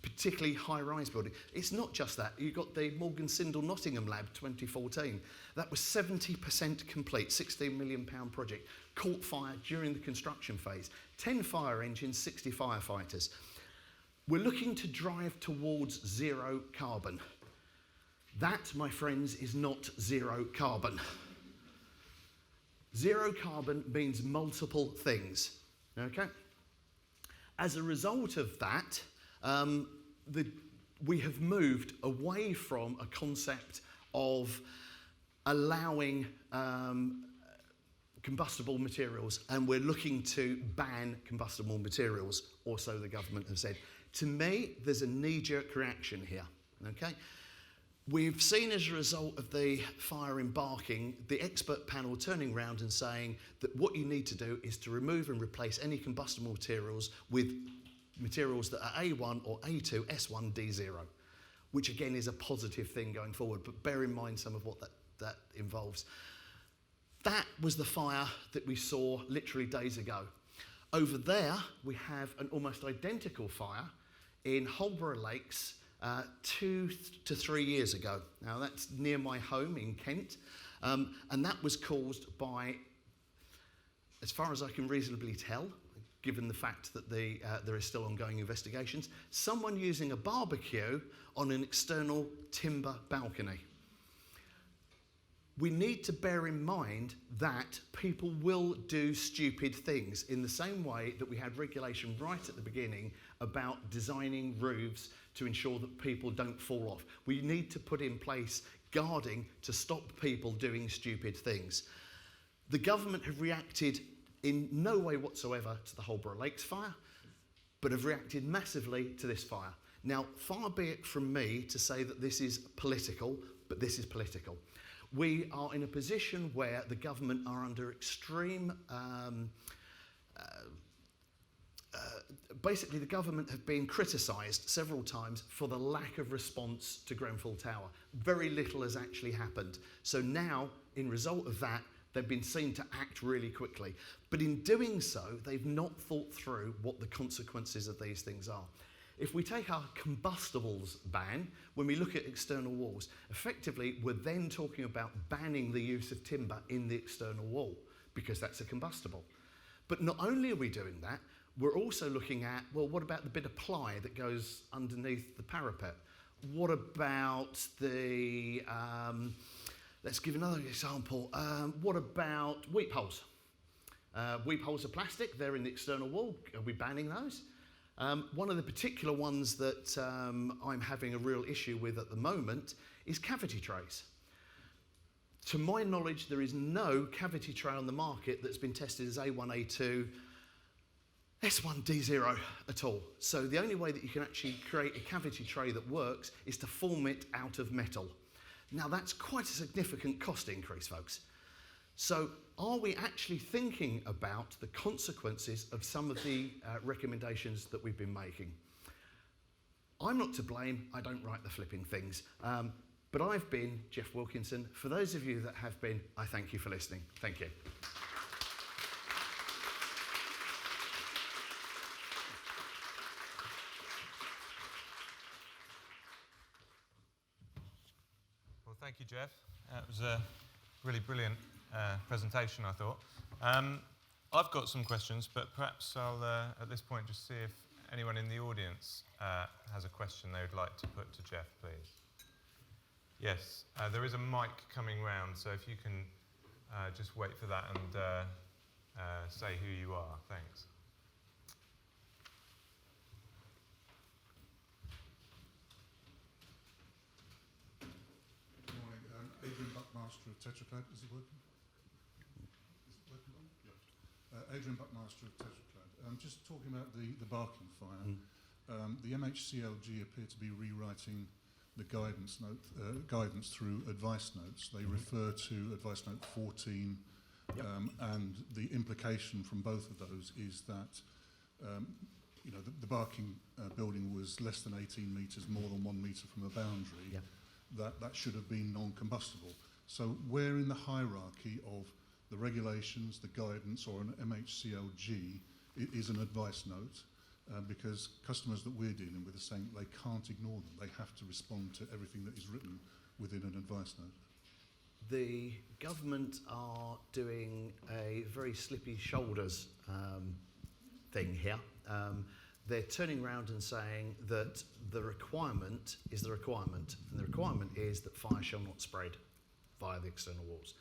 particularly high-rise building. It's not just that. You've got the Morgan Sindall Nottingham Lab 2014. That was 70% complete, £16 million project. Caught fire during the construction phase. 10 fire engines, 60 firefighters. We're looking to drive towards zero carbon. That, my friends, is not zero carbon. Zero carbon means multiple things, okay? As a result of that, we have moved away from a concept of allowing combustible materials, and we're looking to ban combustible materials, or so the government have said. To me, there's a knee-jerk reaction here, okay? We've seen, as a result of the fire in Barking, the expert panel turning around and saying that what you need to do is to remove and replace any combustible materials with materials that are A1 or A2, S1, D0, which again is a positive thing going forward, but bear in mind some of what that involves. That was the fire that we saw literally days ago. Over there, we have an almost identical fire in Holborough Lakes 2 to 3 years ago. Now that's near my home in Kent, and that was caused by, as far as I can reasonably tell, given the fact that there is still ongoing investigations, someone using a barbecue on an external timber balcony. We need to bear in mind that people will do stupid things in the same way that we had regulation right at the beginning about designing roofs to ensure that people don't fall off. We need to put in place guarding to stop people doing stupid things. The government have reacted in no way whatsoever to the Holborough Lakes fire, but have reacted massively to this fire. Now, far be it from me to say that this is political, but this is political. We are in a position where the government are under extreme... basically, the government have been criticised several times for the lack of response to Grenfell Tower. Very little has actually happened. So now, in result of that, they've been seen to act really quickly. But in doing so, they've not thought through what the consequences of these things are. If we take our combustibles ban, when we look at external walls, effectively we're then talking about banning the use of timber in the external wall because that's a combustible. But not only are we doing that, we're also looking at, well, what about the bit of ply that goes underneath the parapet? What about the, let's give another example, what about weep holes? Weep holes are plastic, they're in the external wall, are we banning those? One of the particular ones that I'm having a real issue with at the moment is cavity trays. To my knowledge, there is no cavity tray on the market that's been tested as A1, A2, S1, D0 at all. So the only way that you can actually create a cavity tray that works is to form it out of metal. Now that's quite a significant cost increase, folks. So are we actually thinking about the consequences of some of the recommendations that we've been making? I'm not to blame, I don't write the flipping things. But I've been Geoff Wilkinson. For those of you that have been, I thank you for listening. Thank you. Well, thank you, Geoff. It was a really brilliant presentation, I thought. I've got some questions, but perhaps I'll, at this point, just see if anyone in the audience has a question they would like to put to Geoff, please. Yes, there is a mic coming round, so if you can just wait for that and say who you are. Thanks. Good morning. Adrian Buckmaster of Tetraclad. Is it working? Is it working? Yeah. Adrian Buckmaster of Tetraclad. Just talking about the barking fire. The MHCLG appear to be rewriting the guidance through advice notes. They refer to advice note 14, and the implication from both of those is that the barking building was less than 18 metres, more than 1 metre from a boundary. That should have been non-combustible. So where in the hierarchy of the regulations, the guidance, or an MHCLG is an advice note? Because customers that we're dealing with are saying they can't ignore them. They have to respond to everything that is written within an advice note. The government are doing a very slippy shoulders thing here. They're turning around and saying that the requirement is the requirement, and the requirement is that fire shall not spread via the external walls.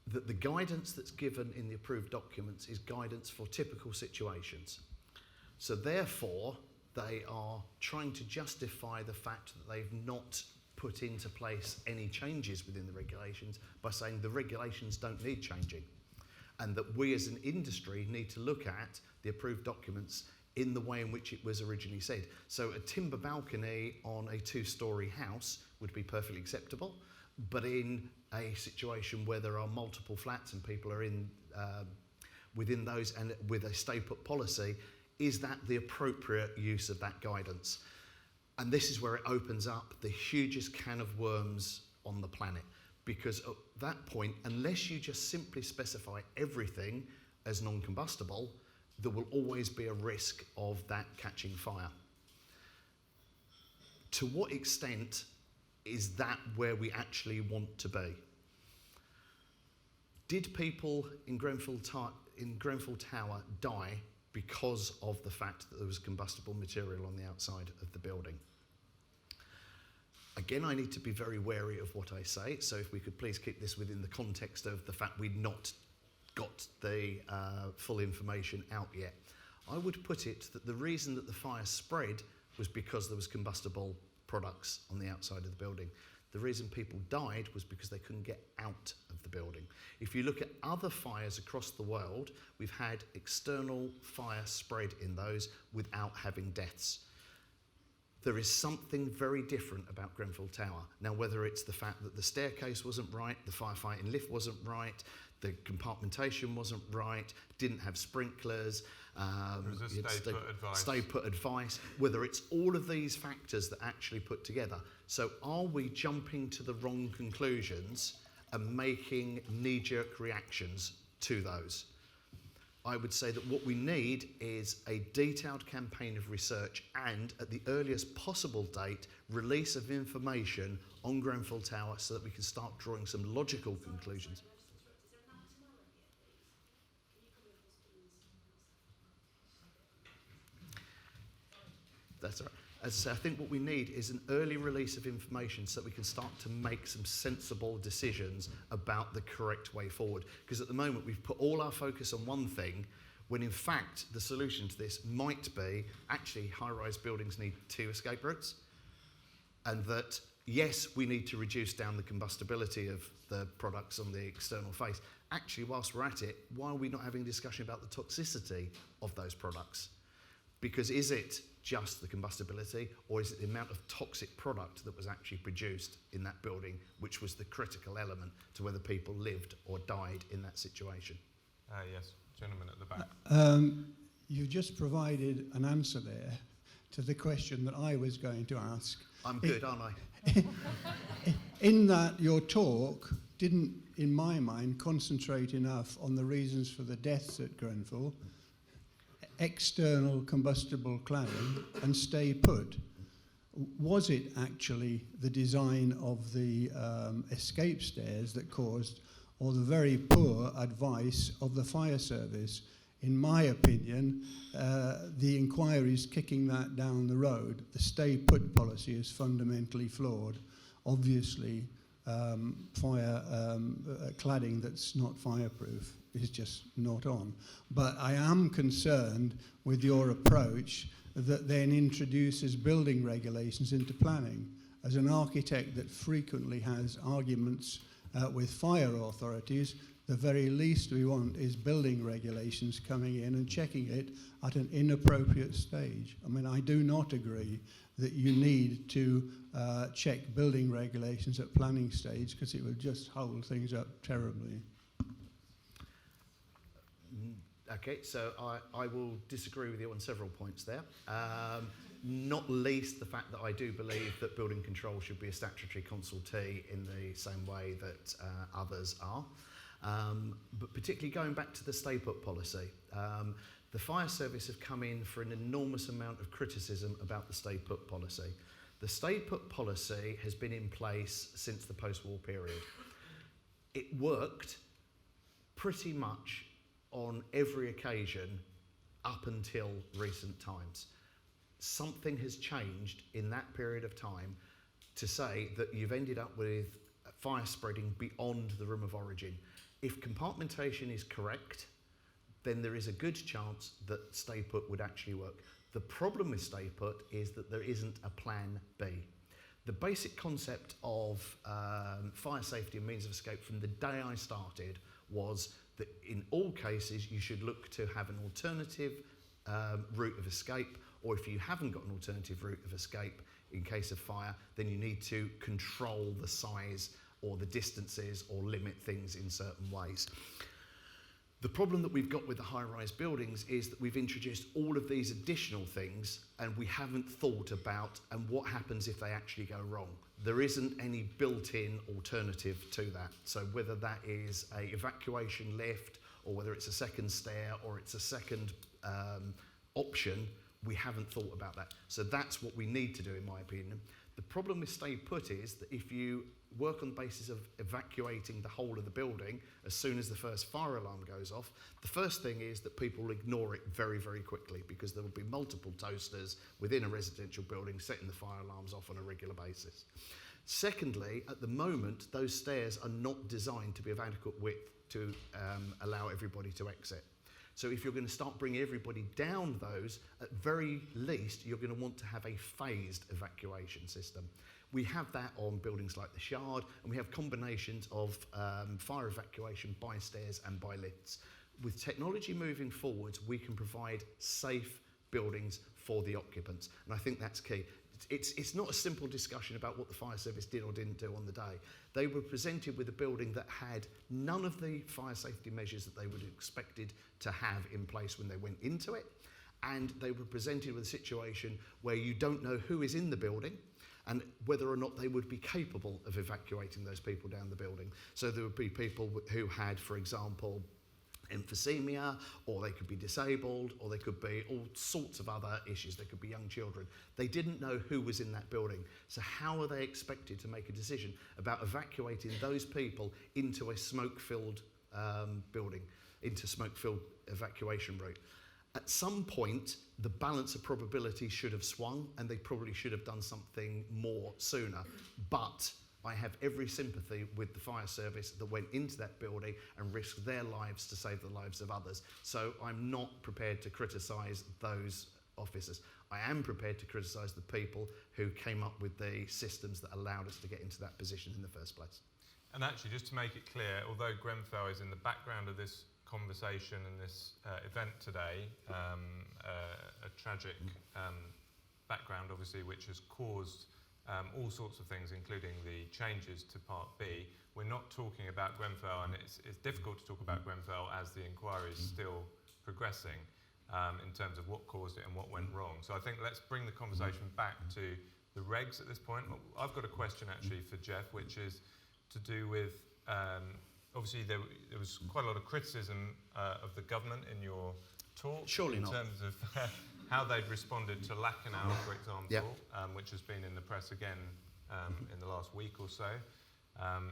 That the guidance that's given in the approved documents is guidance for typical situations. So therefore, they are trying to justify the fact that they've not put into place any changes within the regulations by saying the regulations don't need changing, and that we as an industry need to look at the approved documents in the way in which it was originally said. So a timber balcony on a 2-storey house would be perfectly acceptable, but in a situation where there are multiple flats and people are in within those and with a stay put policy, is that the appropriate use of that guidance? And this is where it opens up the hugest can of worms on the planet, because at that point, unless you just simply specify everything as non-combustible, there will always be a risk of that catching fire. To what extent is that where we actually want to be? Did people in Grenfell Tower die because of the fact that there was combustible material on the outside of the building? Again, I need to be very wary of what I say, so if we could please keep this within the context of the fact we'd not got the full information out yet. I would put it that the reason that the fire spread was because there was combustible products on the outside of the building. The reason people died was because they couldn't get out of the building. If you look at other fires across the world, we've had external fire spread in those without having deaths. There is something very different about Grenfell Tower. Now, whether it's the fact that the staircase wasn't right, the firefighting lift wasn't right, the compartmentation wasn't right, didn't have sprinklers, stay put advice, whether it's all of these factors that actually put together. So are we jumping to the wrong conclusions and making knee-jerk reactions to those? I would say that what we need is a detailed campaign of research and, at the earliest possible date, release of information on Grenfell Tower so that we can start drawing some logical conclusions. That's all right. As I say, I think what we need is an early release of information so that we can start to make some sensible decisions about the correct way forward. Because at the moment we've put all our focus on one thing, when in fact the solution to this might be actually high-rise buildings need 2 escape routes, and that yes, we need to reduce down the combustibility of the products on the external face. Actually, whilst we're at it, why are we not having a discussion about the toxicity of those products? Because is it just the combustibility, or is it the amount of toxic product that was actually produced in that building, which was the critical element to whether people lived or died in that situation? Yes, gentleman at the back. You just provided an answer there to the question that I was going to ask. I'm good, aren't I? In that your talk didn't, in my mind, concentrate enough on the reasons for the deaths at Grenfell, external combustible cladding, and stay put. Was it actually the design of the escape stairs that caused, or the very poor advice of the fire service? In my opinion, the inquiry's kicking that down the road. The stay put policy is fundamentally flawed. Obviously, fire cladding that's not fireproof is just not on. But I am concerned with your approach that then introduces building regulations into planning. As an architect that frequently has arguments with fire authorities, the very least we want is building regulations coming in and checking it at an inappropriate stage. I mean, I do not agree that you need to check building regulations at planning stage, because it would just hold things up terribly. Okay, so I will disagree with you on several points there. Not least the fact that I do believe that building control should be a statutory consultee in the same way that others are. But particularly going back to the stay put policy, the fire service have come in for an enormous amount of criticism about the stay put policy. The stay put policy has been in place since the post-war period. It worked pretty much on every occasion up until recent times. Something has changed in that period of time to say that you've ended up with fire spreading beyond the room of origin. If compartmentation is correct, then there is a good chance that stay put would actually work. The problem with stay put is that there isn't a plan B. The basic concept of fire safety and means of escape from the day I started was that in all cases you should look to have an alternative route of escape, or if you haven't got an alternative route of escape in case of fire, then you need to control the size or the distances or limit things in certain ways. The problem that we've got with the high-rise buildings is that we've introduced all of these additional things and we haven't thought about and what happens if they actually go wrong. There isn't any built-in alternative to that. So whether that is an evacuation lift or whether it's a second stair or it's a second option, we haven't thought about that. So that's what we need to do, in my opinion. The problem with stay put is that if you work on the basis of evacuating the whole of the building as soon as the first fire alarm goes off, the first thing is that people will ignore it very, very quickly, because there will be multiple toasters within a residential building setting the fire alarms off on a regular basis. Secondly, at the moment, those stairs are not designed to be of adequate width to allow everybody to exit. So if you're going to start bringing everybody down those, at very least, you're going to want to have a phased evacuation system. We have that on buildings like the Shard, and we have combinations of fire evacuation by stairs and by lifts. With technology moving forwards, we can provide safe buildings for the occupants, and I think that's key. It's not a simple discussion about what the fire service did or didn't do on the day. They were presented with a building that had none of the fire safety measures that they would have expected to have in place when they went into it, and they were presented with a situation where you don't know who is in the building and whether or not they would be capable of evacuating those people down the building. So there would be people who had, for example, emphysema, or they could be disabled, or they could be all sorts of other issues. They could be young children. They didn't know who was in that building. So how are they expected to make a decision about evacuating those people into a smoke-filled building, into smoke-filled evacuation route? At some point, the balance of probability should have swung, and they probably should have done something more sooner. But I have every sympathy with the fire service that went into that building and risked their lives to save the lives of others. So I'm not prepared to criticise those officers. I am prepared to criticise the people who came up with the systems that allowed us to get into that position in the first place. And actually, just to make it clear, although Grenfell is in the background of this conversation and this event today, a tragic background, obviously, which has caused all sorts of things, including the changes to Part B. We're not talking about Grenfell, and it's difficult to talk about Grenfell as the inquiry is still progressing in terms of what caused it and what went wrong. So I think let's bring the conversation back to the regs at this point. I've got a question actually for Geoff, which is to do with, obviously there was quite a lot of criticism of the government in your talk. Surely not. In terms of how they'd responded to Lacanau, for example, Yep. Which has been in the press again in the last week or so,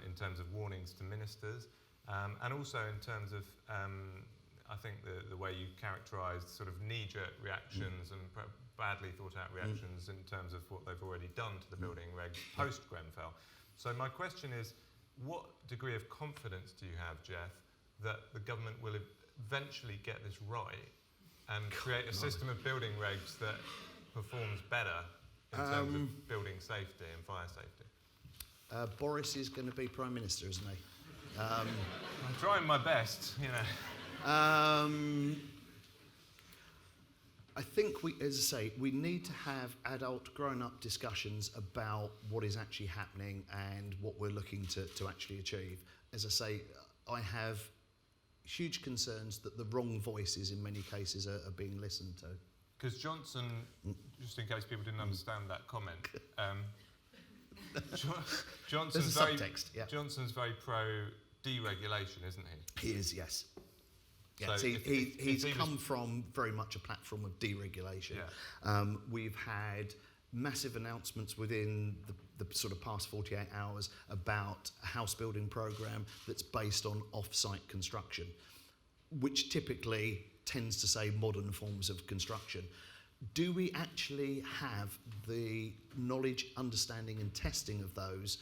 in terms of warnings to ministers, and also in terms of, I think, the way you characterised sort of knee-jerk reactions and badly thought-out reactions in terms of what they've already done to the building regs post-Grenfell. So my question is, what degree of confidence do you have, Geoff, that the government will eventually get this right and create a system of building regs that performs better in terms of building safety and fire safety? Boris is going to be Prime Minister, isn't he? I'm trying my best, you know. I think as I say, we need to have adult, grown-up discussions about what is actually happening and what we're looking to actually achieve. As I say, I have huge concerns that the wrong voices in many cases are being listened to. Because Johnson, just in case people didn't understand that comment, Johnson's There's a subtext, yeah. Johnson's very pro-deregulation, isn't he? He is, yes. Yes, So he's come from very much a platform of deregulation. Yeah. We've had massive announcements within the sort of past 48 hours about a house building program that's based on off-site construction, which typically tends to say modern forms of construction. Do we actually have the knowledge, understanding and testing of those?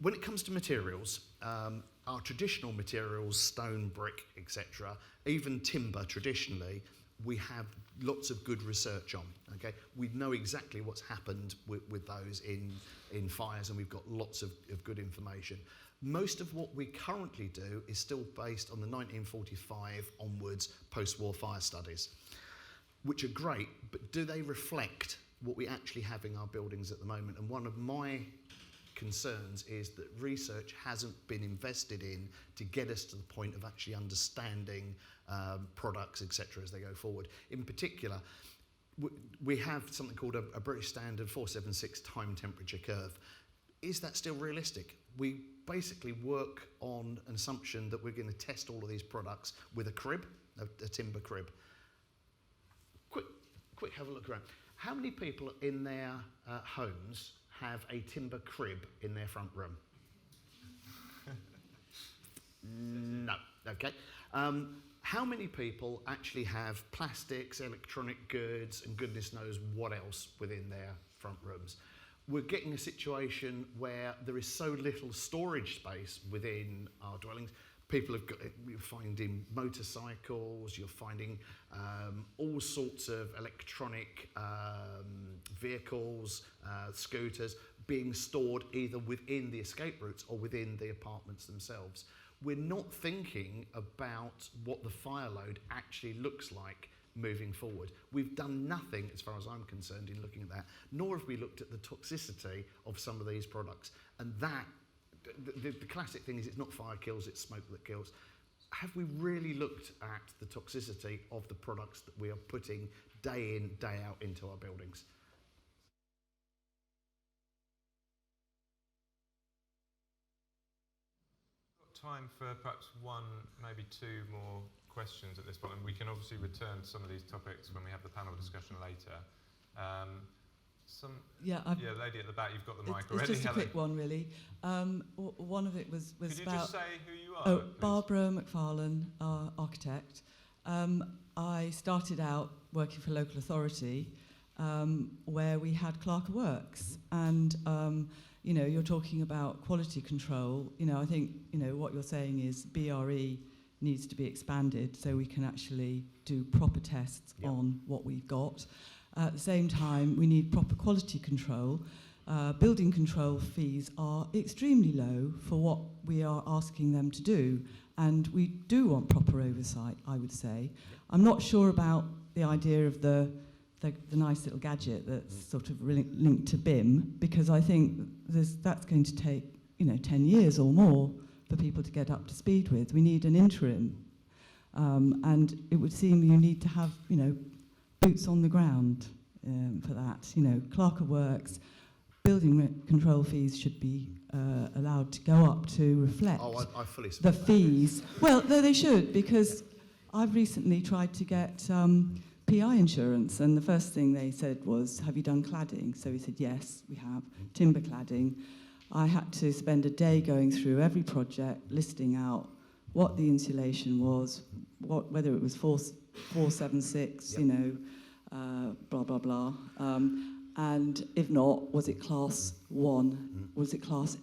When it comes to materials, our traditional materials, stone, brick, etc., even timber traditionally, we have lots of good research on. Okay, we know exactly what's happened with those in fires, and we've got lots of good information. Most of what we currently do is still based on the 1945 onwards post-war fire studies, which are great, but do they reflect what we actually have in our buildings at the moment? And one of my concerns is that research hasn't been invested in to get us to the point of actually understanding products, etc., as they go forward. In particular, we have something called a British Standard 476 time temperature curve. Is that still realistic? We basically work on an assumption that we're going to test all of these products with a crib, a timber crib. Quick, have a look around. How many people in their homes have a timber crib in their front room? No. Okay. How many people actually have plastics, electronic goods, and goodness knows what else within their front rooms? We're getting a situation where there is so little storage space within our dwellings. People have got, you're finding motorcycles, you're finding all sorts of electronic vehicles, scooters, being stored either within the escape routes or within the apartments themselves. We're not thinking about what the fire load actually looks like moving forward. We've done nothing, as far as I'm concerned, in looking at that, nor have we looked at the toxicity of some of these products. And that, the classic thing is it's not fire kills, it's smoke that kills. Have we really looked at the toxicity of the products that we are putting day in, day out into our buildings? Time for perhaps one, maybe two more questions at this point, and we can obviously return to some of these topics when we have the panel discussion later. Lady at the back, you've got the mic already. It's just a quick one, really. One of it was Could you about... just say who you are? Oh, please? Barbara McFarlane, architect. I started out working for local authority where we had clerk of works. And, you're talking about quality control. I think, what you're saying is BRE needs to be expanded so we can actually do proper tests on what we've got. At the same time, we need proper quality control. Building control fees are extremely low for what we are asking them to do, and we do want proper oversight, I would say. I'm not sure about the idea of the nice little gadget that's sort of linked to BIM, because I think that's going to take 10 years or more for people to get up to speed with. We need an interim, and it would seem you need to have boots on the ground for that. Clerk of works, building control fees should be allowed to go up to reflect I fully support the fees. Well, no, they should, because I've recently tried to get PI insurance, and the first thing they said was, have you done cladding? So we said, yes, we have, timber cladding. I had to spend a day going through every project, listing out what the insulation was, whether it was 476, blah, blah, blah. And if not, was it class 1? Was it class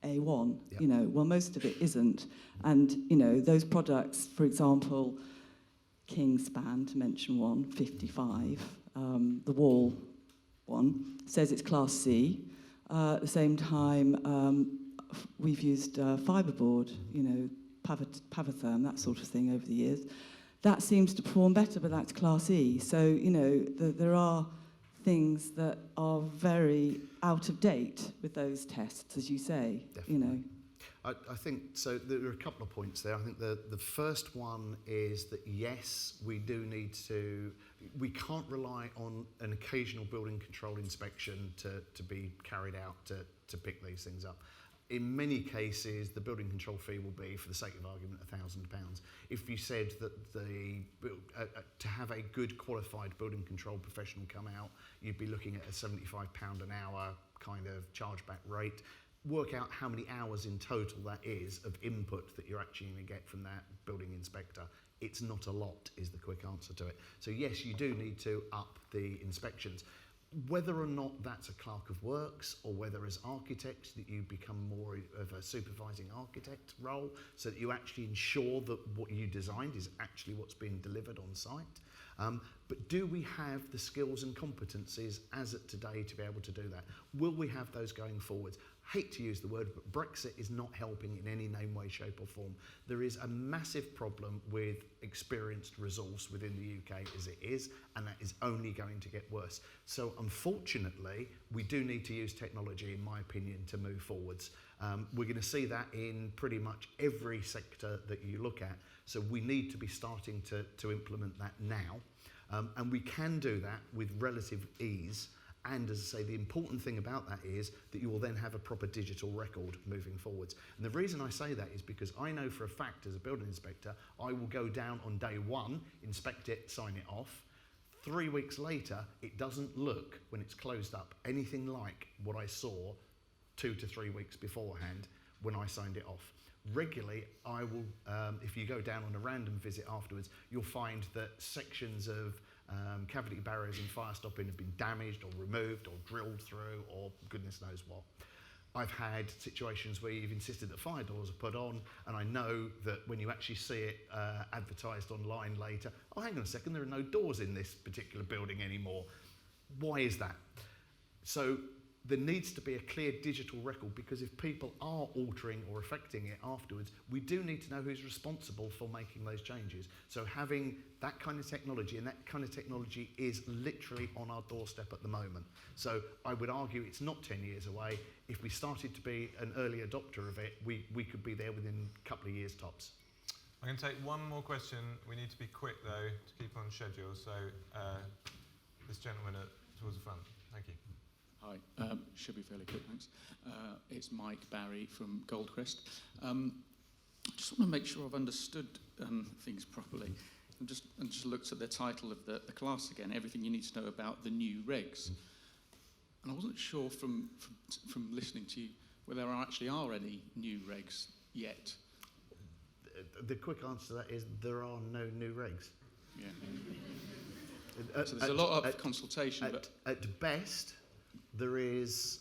A1? Yep. Well, most of it isn't. And, those products, for example, Kingspan, to mention one, 55, the wall one, says it's class C. At the same time, we've used fiberboard, Pavatherm, that sort of thing over the years. That seems to perform better, but that's class E. So, there are things that are very out of date with those tests, as you say. Definitely. I think, so there are a couple of points there. I think the first one is that, yes, we can't rely on an occasional building control inspection to be carried out to pick these things up. In many cases, the building control fee will be, for the sake of argument, £1,000. If you said that to have a good qualified building control professional come out, you'd be looking at a £75 an hour kind of chargeback rate. Work out how many hours in total that is of input that you're actually going to get from that building inspector. It's not a lot, is the quick answer to it. So yes, you do need to up the inspections. Whether or not that's a clerk of works, or whether as architects that you become more of a supervising architect role, so that you actually ensure that what you designed is actually what's being delivered on site. But do we have the skills and competencies as of today to be able to do that? Will we have those going forwards? Hate to use the word, but Brexit is not helping in any name, way, shape or form. There is a massive problem with experienced resource within the UK as it is, and that is only going to get worse. So unfortunately, we do need to use technology, in my opinion, to move forwards. We're going to see that in pretty much every sector that you look at. So we need to be starting to implement that now. And we can do that with relative ease. And as I say, the important thing about that is that you will then have a proper digital record moving forwards. And the reason I say that is because I know for a fact, as a building inspector, I will go down on day one, inspect it, sign it off. 3 weeks later, it doesn't look, when it's closed up, anything like what I saw 2 to 3 weeks beforehand when I signed it off. Regularly, I will, if you go down on a random visit afterwards, you'll find that sections of cavity barriers and fire stopping have been damaged or removed or drilled through or goodness knows what. I've had situations where you've insisted that fire doors are put on, and I know that when you actually see it advertised online later, oh, hang on a second, there are no doors in this particular building anymore. Why is that? So there needs to be a clear digital record, because if people are altering or affecting it afterwards, we do need to know who's responsible for making those changes. So having that kind of technology, and that kind of technology is literally on our doorstep at the moment. So I would argue it's not 10 years away. If we started to be an early adopter of it, we could be there within a couple of years tops. I'm going to take one more question. We need to be quick, though, to keep on schedule. So this gentleman towards the front. Thank you. Hi, should be fairly quick, thanks. It's Mike Barry from Goldcrest. I just want to make sure I've understood things properly. I just looked at the title of the class again, everything you need to know about the new regs. And I wasn't sure from listening to you whether there actually are any new regs yet. The quick answer to that is there are no new regs. Yeah. So there's a lot of consultation. At best, there is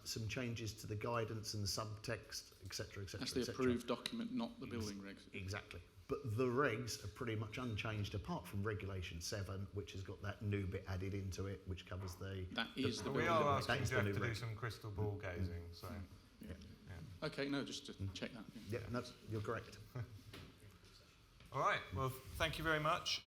some changes to the guidance and the subtext, etc., etc. That's the approved document, not the building regs. Exactly. But the regs are pretty much unchanged, apart from Regulation 7, which has got that new bit added into it, which covers the... That is the we building are regs. asking Geoff to do some crystal ball gazing, so... Yeah. Okay, no, just to check that. Yeah, no, you're correct. All right, well, thank you very much.